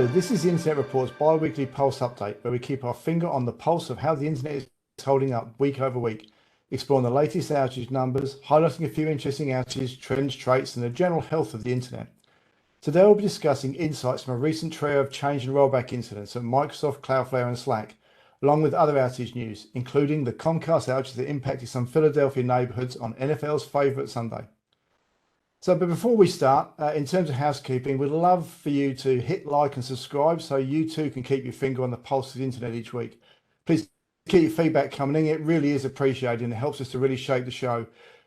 Hello, this is the Internet Report's bi-weekly pulse update, where we keep our finger on the pulse of how the internet is holding up week over week, exploring the latest outage numbers, highlighting a few interesting outages, trends, traits, and the general health of the internet. Today we'll be discussing insights from a recent trio of change and rollback incidents at Microsoft, Cloudflare, and Slack, along with other outage news, including the Comcast outage that impacted some Philadelphia neighborhoods on NFL's favorite Sunday. But before we start, in terms of housekeeping, we'd love for you to hit like and subscribe so you too can keep your finger on the pulse of the internet each week. Please keep your feedback coming in. It really is appreciated and it helps us to really shape the show.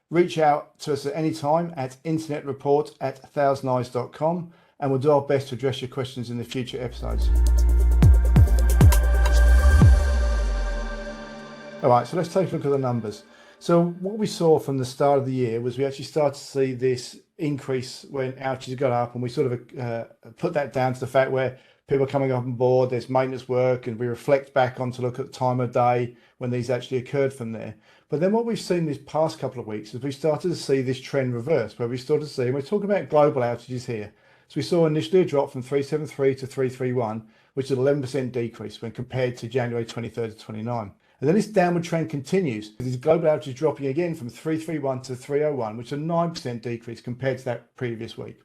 Reach out to us at any time at InternetReport@ThousandEyes.com, and we'll do our best to address your questions in the future episodes. All right, so let's take a look at the numbers. So what we saw from the start of the year was we actually started to see this increase when outages got up, and we sort of put that down to the fact where people are coming up on board, there's maintenance work, and we reflect back on to look at the time of day when these actually occurred from there. But then what we've seen this past couple of weeks is we started to see this trend reverse, where we started to see, and we're talking about global outages here. So we saw initially a drop from 373 to 331, which is an 11% decrease when compared to January 23rd to 29. And then this downward trend continues, with these global outages dropping again from 331 to 301, which is a 9% decrease compared to that previous week.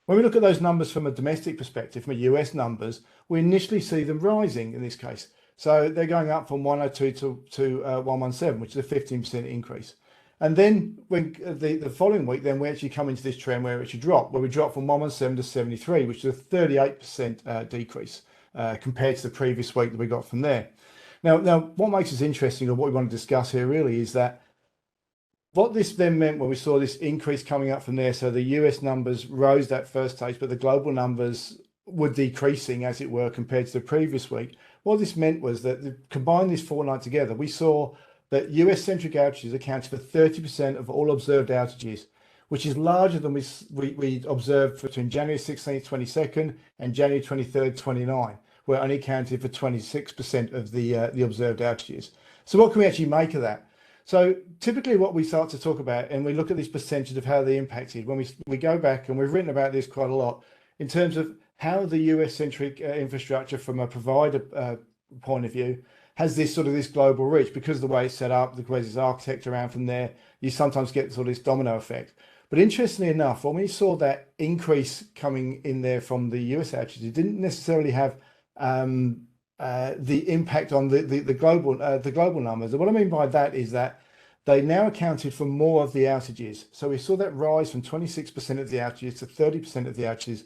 When we look at those numbers from a domestic perspective, from US numbers, we initially see them rising in this case. So they're going up from 102 to 117, which is a 15% increase. And then when the following week, then we actually come into this trend where it should drop, where we drop from 117 to 73, which is a 38% decrease compared to the previous week that we got from there. Now, what makes this interesting, or what we want to discuss here really, is that what this then meant when we saw this increase coming up from there. So the US numbers rose that first stage, but the global numbers were decreasing, as it were, compared to the previous week. What this meant was that, combine this fortnight together, we saw that US-centric outages accounted for 30% of all observed outages, which is larger than we observed between January 16th, 22nd and January 23rd, 29. Where it only accounted for 26% of the observed outages. So what can we actually make of that? So typically what we start to talk about, and we look at this percentage of how they impacted, when we go back, and we've written about this quite a lot, in terms of how the US-centric infrastructure from a provider point of view has this global reach, because of the way it's set up, the way it's architected around from there, you sometimes get sort of this domino effect. But interestingly enough, when we saw that increase coming in there from the US outages, it didn't necessarily have the impact on the global numbers. And what I mean by that is that they now accounted for more of the outages. So we saw that rise from 26% of the outages to 30% of the outages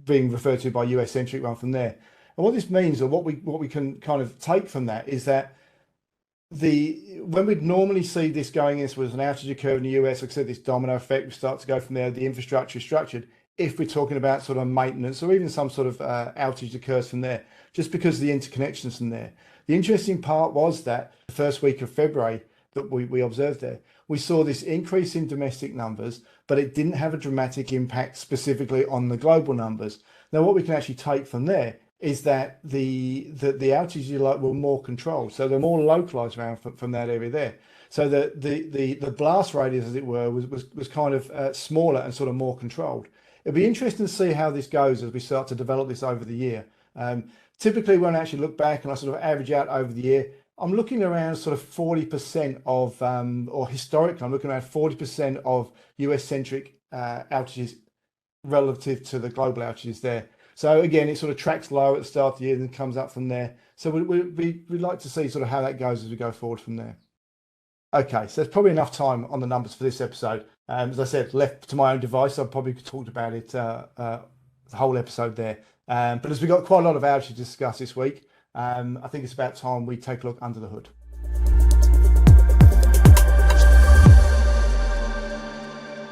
being referred to by US-centric one from there. And what this means, or what we can kind of take from that, is that when we'd normally see this going, this was an outage occur in the US, like I said, this domino effect, we start to go from there, the infrastructure is structured. If we're talking about sort of maintenance or even some sort of outage occurs from there, just because of the interconnections from there. The interesting part was that the first week of February that we observed there, we saw this increase in domestic numbers, but it didn't have a dramatic impact specifically on the global numbers. Now, what we can actually take from there is that the outages were more controlled. So they're more localized around from that area there. So the blast radius, as it were, was kind of smaller and sort of more controlled. It'll be interesting to see how this goes as we start to develop this over the year. Typically, when I actually look back and I sort of average out over the year, I'm looking around sort of 40% of, or historically, I'm looking around 40% of US-centric outages relative to the global outages there. So again, it sort of tracks low at the start of the year and comes up from there. So we'd like to see sort of how that goes as we go forward from there. Okay, so there's probably enough time on the numbers for this episode. As I said, left to my own device, I probably talked about it the whole episode there. But as we've got quite a lot of outages to discuss this week, I think it's about time we take a look under the hood.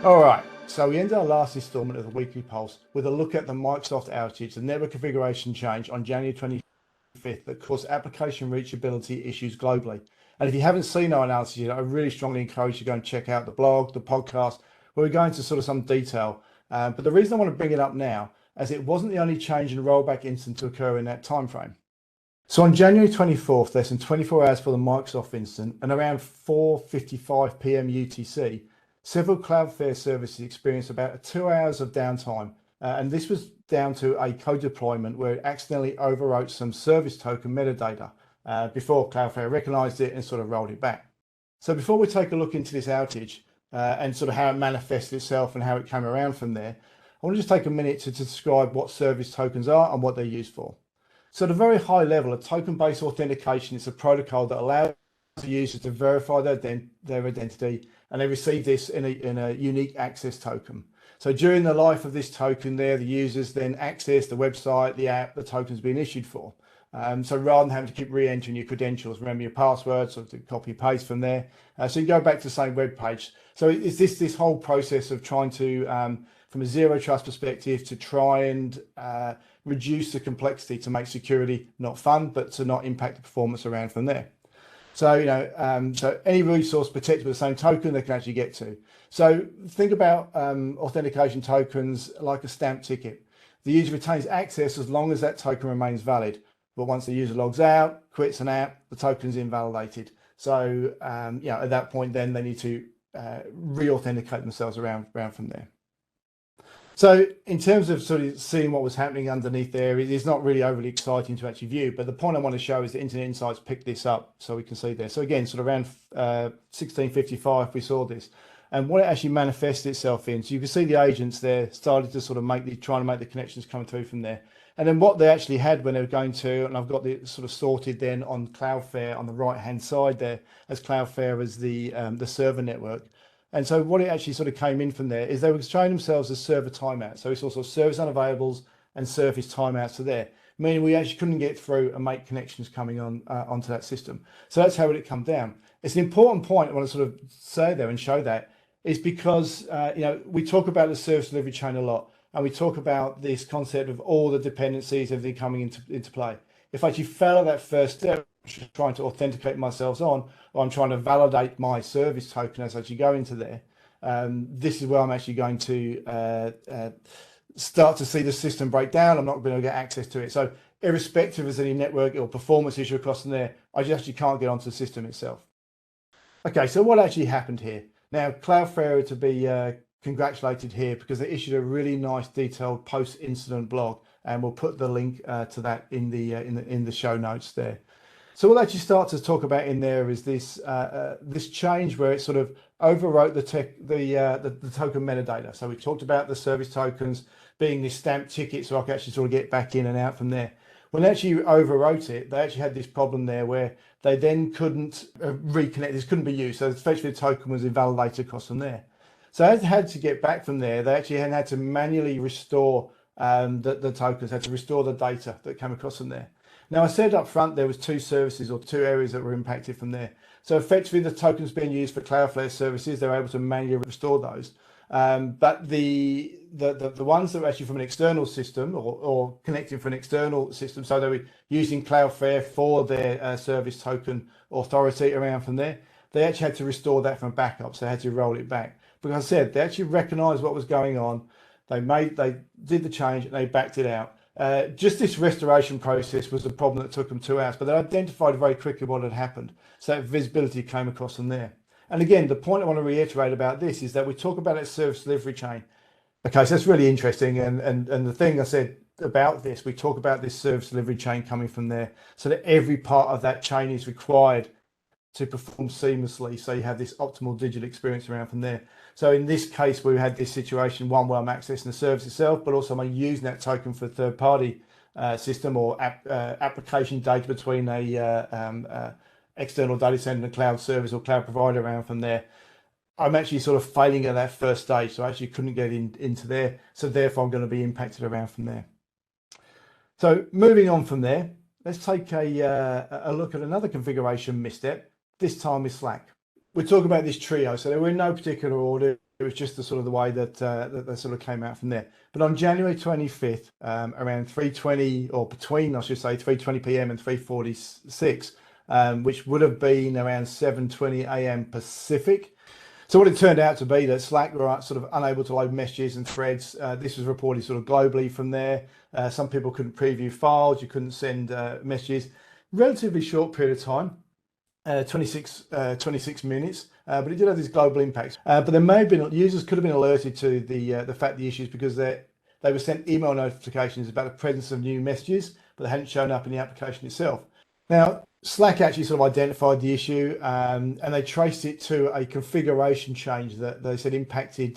All right, so we end our last installment of the Weekly Pulse with a look at the Microsoft outage, the network configuration change on January 25th that caused application reachability issues globally. And if you haven't seen our analysis yet, I really strongly encourage you to go and check out the blog, the podcast, where we go into sort of some detail. But the reason I want to bring it up now, as it wasn't the only change and rollback incident to occur in that time frame. So on January 24th, less than 24 hours for the Microsoft incident, and around 4:55 p.m. UTC, several Cloudflare services experienced about 2 hours of downtime. And this was down to a code deployment where it accidentally overwrote some service token metadata before Cloudflare recognized it and sort of rolled it back. So before we take a look into this outage and sort of how it manifested itself and how it came around from there, I want to just take a minute to describe what service tokens are and what they're used for. So at a very high level, a token-based authentication is a protocol that allows the user to verify their identity, and they receive this in a unique access token. So during the life of this token there, the users then access the website, the app, the token's been issued for. So rather than having to keep re-entering your credentials, remember your passwords, or to copy paste from there. So you go back to the same web page. So it's this whole process of trying to, from a zero trust perspective, to try and reduce the complexity to make security not fun, but to not impact the performance around from there. So, so any resource protected with the same token they can actually get to. So think about authentication tokens like a stamp ticket. The user retains access as long as that token remains valid. But once the user logs out, quits an app, the token is invalidated. So, at that point, then they need to re-authenticate themselves around from there. So in terms of sort of seeing what was happening underneath there, it is not really overly exciting to actually view. But the point I want to show is that Internet Insights picked this up so we can see there. So again, sort of around 1655, we saw this. And what it actually manifested itself in. So you can see the agents there started to sort of trying to make the connections come through from there. And then what they actually had when they were going to, and I've got it sort of sorted then on Cloudflare on the right-hand side there, as Cloudflare as the server network. And so what it actually sort of came in from there is they were showing themselves as server timeouts. So it's also service unavailables and service timeouts are there, meaning we actually couldn't get through and make connections coming on onto that system. So that's how it come down. It's an important point I want to sort of say there and show that is because, we talk about the service delivery chain a lot. And we talk about this concept of all the dependencies, everything coming into play. If I actually fail at that first step, trying to authenticate myself on, or I'm trying to validate my service token as I actually go into there, this is where I'm actually going to start to see the system break down. I'm not going to get access to it. So irrespective of any network or performance issue across in there, I just actually can't get onto the system itself. Okay, so what actually happened here? Now, Cloudflare to be congratulated here because they issued a really nice detailed post-incident blog, and we'll put the link to that in the show notes there. So what they actually start to talk about in there is this this change where it sort of overwrote the token metadata. So we talked about the service tokens being this stamped ticket, so I can actually sort of get back in and out from there. When they actually overwrote it, they actually had this problem there where they then couldn't reconnect. This couldn't be used, so effectively the token was invalidated across from there. So as they had to get back from there, they actually had to manually restore the tokens, had to restore the data that came across from there. Now I said up front there was two services or two areas that were impacted from there. So effectively the tokens being used for Cloudflare services, they're able to manually restore those. But the ones that were actually from an external system or connecting from an external system, so they were using Cloudflare for their service token authority around from there, they actually had to restore that from backup, so they had to roll it back. Because I said they actually recognized what was going on, they did the change and they backed it out. Just this restoration process was the problem that took them 2 hours, but they identified very quickly what had happened. So that visibility came across from there. And again, the point I want to reiterate about this is that we talk about that service delivery chain. Okay, so that's really interesting. And the thing I said about this, we talk about this service delivery chain coming from there so that every part of that chain is required to perform seamlessly, so you have this optimal digital experience around from there. So in this case, we had this situation, one where I'm accessing the service itself, but also I'm using that token for a third-party system or application data between a external data center and a cloud service or cloud provider around from there. I'm actually sort of failing at that first stage, so I actually couldn't get into there. So therefore, I'm going to be impacted around from there. So moving on from there, let's take a look at another configuration misstep. This time is Slack. We talk about this trio, so they were in no particular order. It was just the sort of the way that that sort of came out from there. But on January 25th, around 3:20 or between, I should say, 3:20 p.m. and 3:46, which would have been around 7:20 a.m. Pacific. So what it turned out to be that Slack were sort of unable to load messages and threads. This was reported sort of globally from there. Some people couldn't preview files. You couldn't send messages. Relatively short period of time. 26 minutes, but it did have these global impacts. But there may have been users could have been alerted to the fact the issues because they were sent email notifications about the presence of new messages, but they hadn't shown up in the application itself. Now, Slack actually sort of identified the issue, and they traced it to a configuration change that they said impacted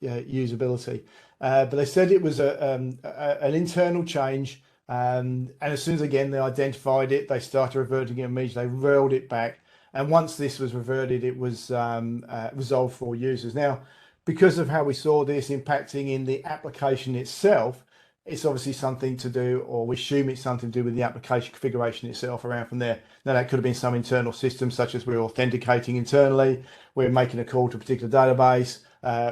usability. But they said it was an internal change, and as soon as, again, they identified it, they started reverting it immediately. They rolled it back. And once this was reverted, it was resolved for all users. Now, because of how we saw this impacting in the application itself, it's obviously something to do, or we assume it's something to do with the application configuration itself around from there. Now, that could have been some internal system, such as we're authenticating internally, we're making a call to a particular database,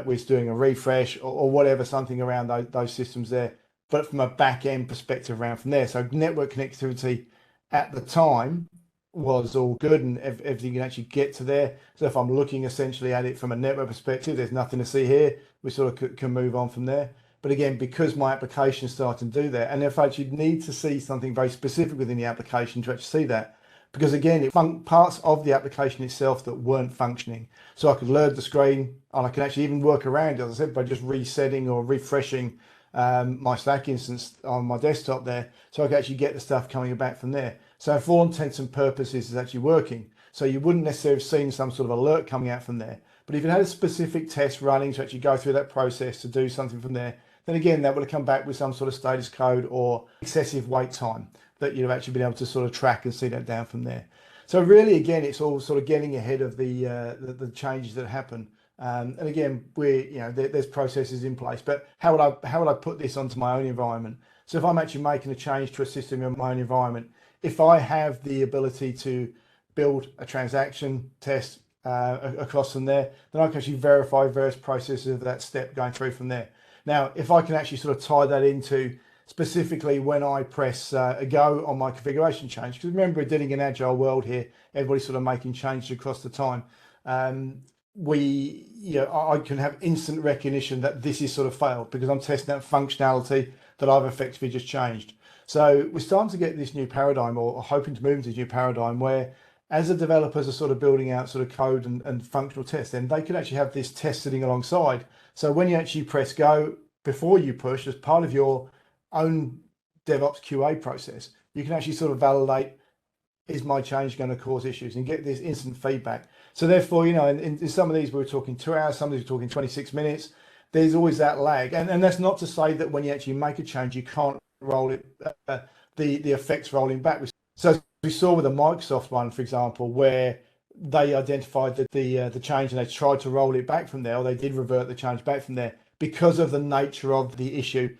we're doing a refresh, or whatever, something around those systems there. But from a back end perspective around from there. So network connectivity at the time was all good, and everything can actually get to there. So if I'm looking essentially at it from a network perspective, there's nothing to see here. We sort of can move on from there. But again, because my application is starting to do that, and if I actually need to see something very specific within the application to actually see that, because again, it parts of the application itself that weren't functioning. So I could load the screen, and I can actually even work around, as I said, by just resetting or refreshing my Slack instance on my desktop there, so I can actually get the stuff coming back from there. So for all intents and purposes, it's actually working. So you wouldn't necessarily have seen some sort of alert coming out from there. But if you had a specific test running to actually go through that process to do something from there, then again, that would have come back with some sort of status code or excessive wait time that you'd have actually been able to sort of track and see that down from there. So really, again, it's all sort of getting ahead of the changes that happen. And again, there's processes in place. But how would I put this onto my own environment? So if I'm actually making a change to a system in my own environment, if I have the ability to build a transaction test across from there, then I can actually verify various processes of that step going through from there. Now, if I can actually sort of tie that into specifically when I press a go on my configuration change, because remember, we're dealing in an agile world here, everybody's sort of making changes across the time. I can have instant recognition that this is sort of failed because I'm testing that functionality that I've effectively just changed. So we're starting to get this new paradigm, or hoping to move into this new paradigm, where as the developers are sort of building out sort of code and functional tests, then they could actually have this test sitting alongside. So when you actually press go, before you push, as part of your own DevOps QA process, you can actually sort of validate, is my change going to cause issues, and get this instant feedback. So therefore, in some of these, we were talking 2 hours, some of these we're talking 26 minutes. There's always that lag. And that's not to say that when you actually make a change, you can't roll it, the effects rolling back. So we saw with the Microsoft one, for example, where they identified that the change, and they tried to roll it back from there, or they did revert the change back from there. Because of the nature of the issue,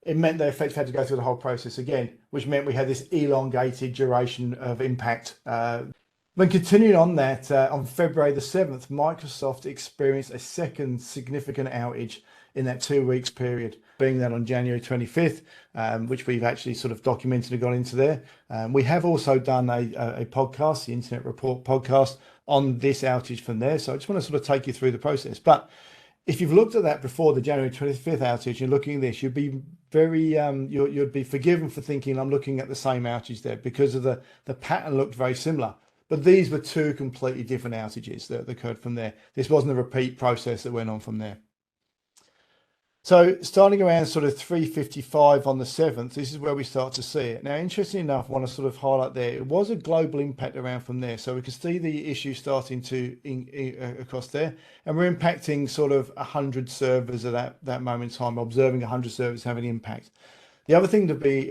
it meant they effectively had to go through the whole process again, which meant we had this elongated duration of impact. Then continuing on that, on February the 7th, Microsoft experienced a second significant outage in that 2 weeks period, being that on January 25th, which we've actually sort of documented and got into there. We have also done a podcast, the InternetReport podcast, on this outage from there. So I just want to sort of take you through the process. But if you've looked at that before the January 25th outage, you're looking at this, you'd be very, you'd be forgiven for thinking I'm looking at the same outage there, because of the pattern looked very similar. But these were two completely different outages that occurred from there. This wasn't a repeat process that went on from there. So starting around sort of 3:55 on the 7th, this is where we start to see it. Now, interestingly enough, I want to sort of highlight there, it was a global impact around from there. So we can see the issue starting to across there, and we're impacting sort of 100 servers at that moment in time, observing 100 servers having impact. The other thing to be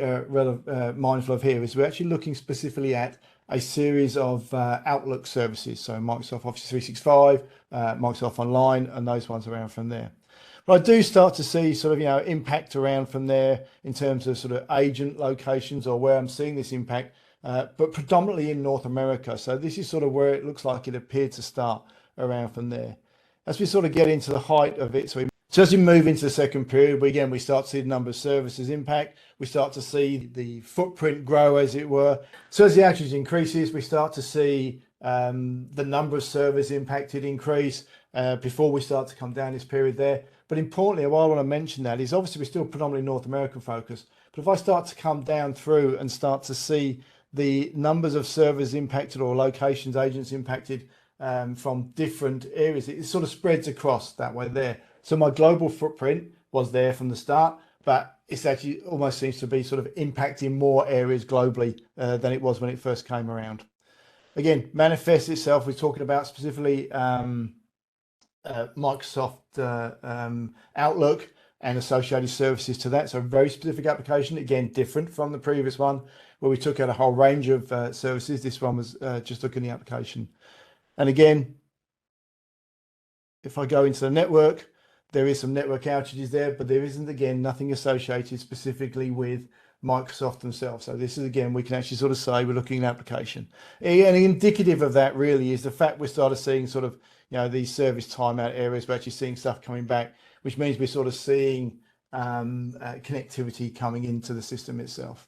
mindful of here is we're actually looking specifically at a series of Outlook services. So Microsoft Office 365, Microsoft Online, and those ones around from there. But I do start to see sort of, impact around from there in terms of sort of agent locations, or where I'm seeing this impact, but predominantly in North America. So this is sort of where it looks like it appeared to start around from there. As we sort of get into the height of it, so as we move into the second period, we start to see the number of services impact. We start to see the footprint grow, as it were. So as the outage increases, we start to see the number of servers impacted increase before we start to come down this period there. But importantly, why I want to mention that is obviously we're still predominantly North American focused. But if I start to come down through and start to see the numbers of servers impacted, or locations, agents impacted from different areas, it sort of spreads across that way there. So my global footprint was there from the start, but it's actually almost seems to be sort of impacting more areas globally than it was when it first came around. Again, manifests itself, we're talking about specifically Microsoft Outlook and associated services to that. So a very specific application, again, different from the previous one where we took out a whole range of services. This one was just looking at the application. And again, if I go into the network, there is some network outages there, but there isn't, again, nothing associated specifically with Microsoft themselves. So this is, again, we can actually sort of say we're looking at application. And indicative of that really is the fact we started seeing sort of, these service timeout areas. We're actually seeing stuff coming back, which means we're sort of seeing connectivity coming into the system itself.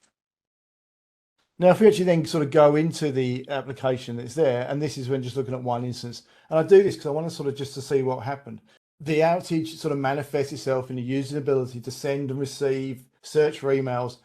Now, if we actually then sort of go into the application that's there, and this is when just looking at one instance, and I do this because I want to sort of just to see what happened. The outage sort of manifests itself in the user's ability to send and receive, search for emails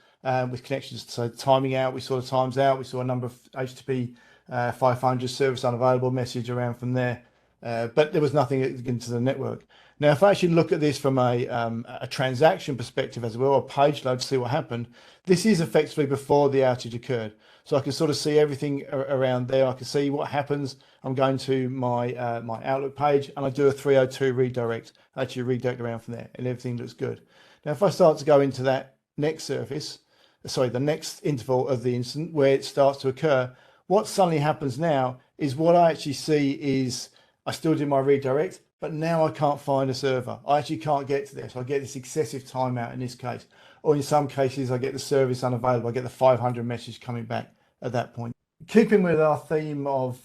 with connections. So timing out, we saw the times out, we saw a number of HTTP 500 service unavailable message around from there, but there was nothing into the network. Now, if I actually look at this from a transaction perspective as well, a page load to see what happened, this is effectively before the outage occurred. So I can sort of see everything around there. I can see what happens. I'm going to my my Outlook page and I do a 302 redirect. I actually redirect around from there and everything looks good. Now, if I start to go into that next service, sorry, the next interval of the incident where it starts to occur, what suddenly happens now is what I actually see is I still do my redirect, but now I can't find a server. I actually can't get to this. I get this excessive timeout in this case, or in some cases I get the service unavailable. I get the 500 message coming back at that point. Keeping with our theme of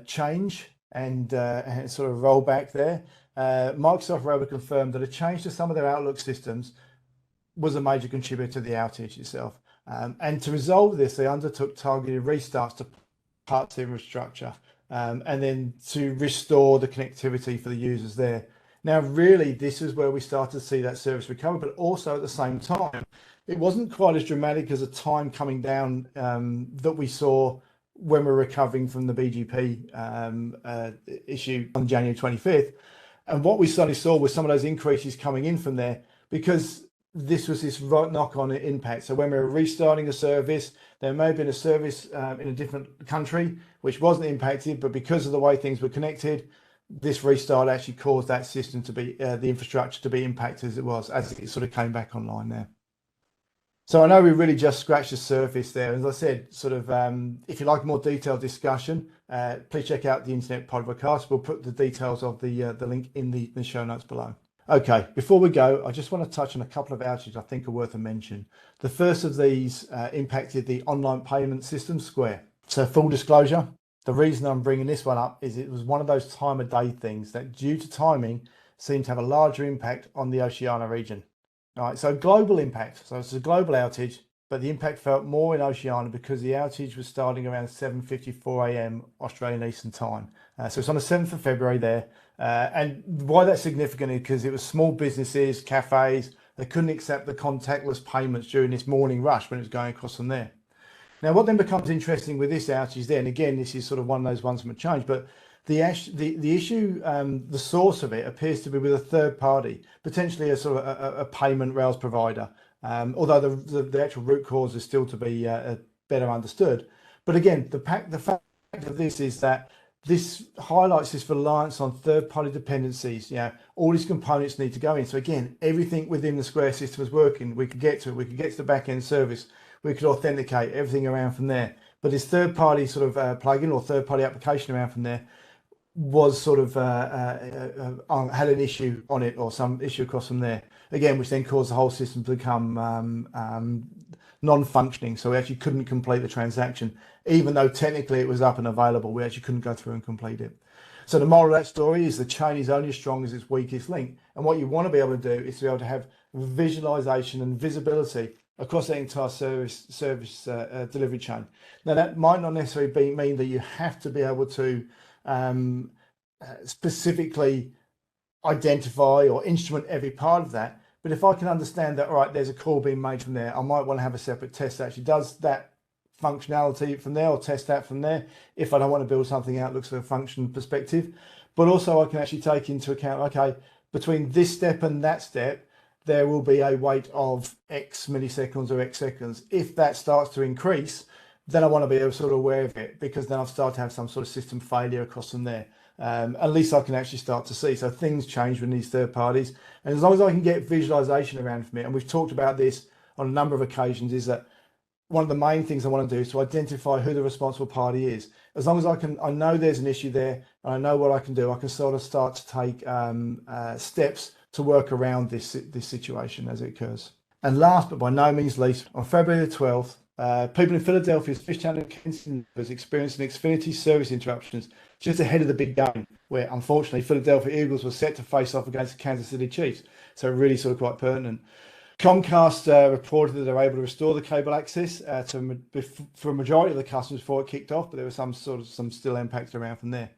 change and sort of rollback there, Microsoft were able to confirm that a change to some of their Outlook systems was a major contributor to the outage itself. And to resolve this, they undertook targeted restarts to parts of infrastructure and then to restore the connectivity for the users there. Now, really, this is where we started to see that service recover, but also at the same time, it wasn't quite as dramatic as a time coming down that we saw when we were recovering from the BGP issue on January 25th. And what we suddenly saw was some of those increases coming in from there because this was this knock-on impact. So when we were restarting a service, there may have been a service in a different country which wasn't impacted, but because of the way things were connected, this restart actually caused that system to be, the infrastructure to be impacted as it sort of came back online there. So I know we really just scratched the surface there. As I said, sort of, if you like more detailed discussion, please check out the Internet podcast. We'll put the details of the link in the show notes below. Okay, before we go, I just want to touch on a couple of outages I think are worth a mention. The first of these impacted the online payment system, Square. So full disclosure, the reason I'm bringing this one up is it was one of those time of day things that due to timing seemed to have a larger impact on the Oceania region. All right, so global impact. So it's a global outage, but the impact felt more in Oceania because the outage was starting around 7:54 a.m. Australian Eastern Time. So it's on the 7th of February there. And why that's significant is because it was small businesses, cafes, they couldn't accept the contactless payments during this morning rush when it was going across from there. Now, what then becomes interesting with this outage then, again, this is sort of one of those ones from a change, but the issue, the source of it appears to be with a third party, potentially a sort of a payment rails provider, although the actual root cause is still to be better understood. But again, the fact of this is that this highlights this reliance on third-party dependencies. All these components need to go in. So again, everything within the Square system is working. We could get to it. We could get to the back-end service. We could authenticate everything around from there. But this third-party sort of plugin or third-party application around from there was sort of had an issue on it or some issue across from there. Again, which then caused the whole system to become non-functioning. So we actually couldn't complete the transaction, even though technically it was up and available. We actually couldn't go through and complete it. So the moral of that story is the chain is only as strong as its weakest link. And what you want to be able to do is to be able to have visualization and visibility across the entire service delivery chain. Now, that might not necessarily mean that you have to be able to specifically identify or instrument every part of that. But if I can understand that, all right, there's a call being made from there, I might want to have a separate test that actually does that functionality from there or test that from there if I don't want to build something out that looks from a function perspective. But also I can actually take into account, okay, between this step and that step, there will be a wait of X milliseconds or X seconds. If that starts to increase, then I want to be sort of aware of it, because then I'll start to have some sort of system failure across from there. At least I can actually start to see. So things change with these third parties. And as long as I can get visualization around from it, and we've talked about this on a number of occasions, is that one of the main things I want to do is to identify who the responsible party is. As long as I know there's an issue there, and I know what I can do, I can sort of start to take steps to work around this situation as it occurs. And last but by no means least, on February the 12th, people in Philadelphia's Fishtown and Kensington was experiencing Xfinity service interruptions just ahead of the big game, where unfortunately Philadelphia Eagles were set to face off against the Kansas City Chiefs. So really sort of quite pertinent. Comcast reported that they were able to restore the cable access for a majority of the customers before it kicked off, but there was some still impacted around from there.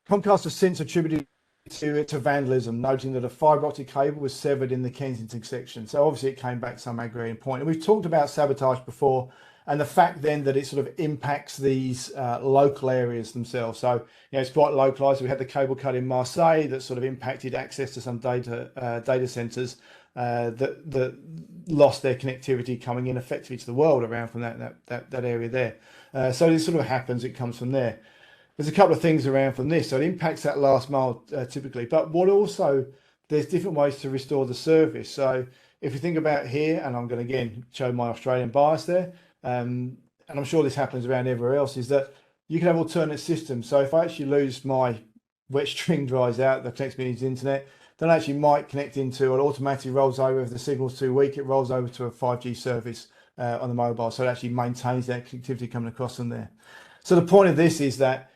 Comcast has since attributed to vandalism, noting that a fibre optic cable was severed in the Kensington section. So obviously it came back some aggravating point. And we've talked about sabotage before, and the fact then that it sort of impacts these local areas themselves. So, it's quite localized. We had the cable cut in Marseille that sort of impacted access to some data centers that lost their connectivity coming in effectively to the world around from that area there. So this sort of happens, it comes from there. There's a couple of things around from this. So it impacts that last mile typically, but there's different ways to restore the service. So if you think about here, and I'm going to again show my Australian bias there, and I'm sure this happens around everywhere else, is that you can have alternate systems. So if I actually lose my wet string dries out that connects me to the internet, then I actually might connect into, it automatically rolls over. If the signal's too weak, it rolls over to a 5G service on the mobile. So it actually maintains that connectivity coming across from there. So the point of this is that,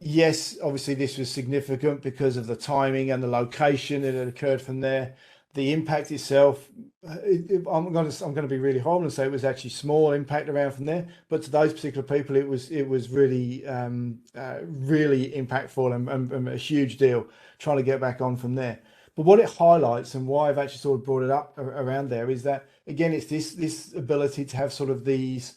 yes, obviously this was significant because of the timing and the location that had occurred from there. The impact itself, I'm going to be really horrible and say it was actually small impact around from there. But to those particular people, it was really really impactful and a huge deal trying to get back on from there. But what it highlights, and why I've actually sort of brought it up around there, is that again, it's this ability to have sort of these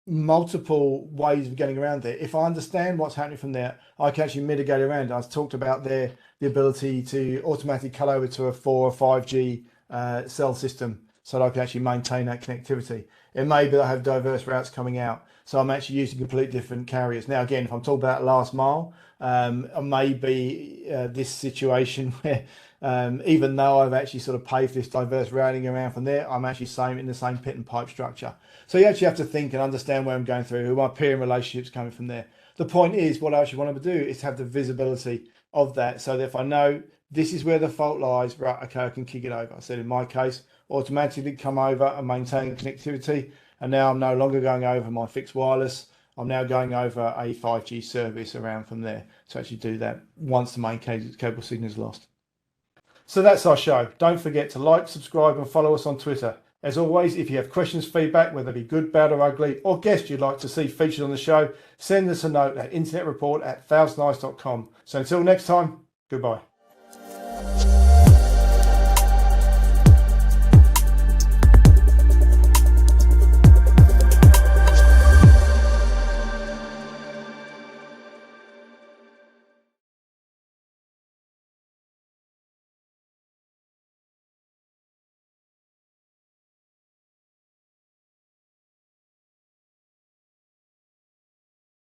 multiple ways of getting around there. If I understand what's happening from there, I can actually mitigate around it. I've talked about the ability to automatically cut over to a 4 or 5G cell system so that I can actually maintain that connectivity. It may be that I have diverse routes coming out, so I'm actually using completely different carriers. Now, again, if I'm talking about last mile, maybe this situation where even though I've actually sort of paid for this diverse routing around from there, I'm actually in the same pit and pipe structure. So you actually have to think and understand where I'm going through, who my peer relationships coming from there. The point is, what I actually want to do is have the visibility of that, so that if I know this is where the fault lies, right, okay, I can kick it over. I said in my case, automatically come over and maintain connectivity. And now I'm no longer going over my fixed wireless. I'm now going over a 5G service around from there to actually do that once the main cable signal is lost. So that's our show. Don't forget to like, subscribe and follow us on Twitter. As always, if you have questions, feedback, whether it be good, bad or ugly, or guests you'd like to see featured on the show, send us a note at InternetReport@ThousandEyes.com. So until next time, goodbye.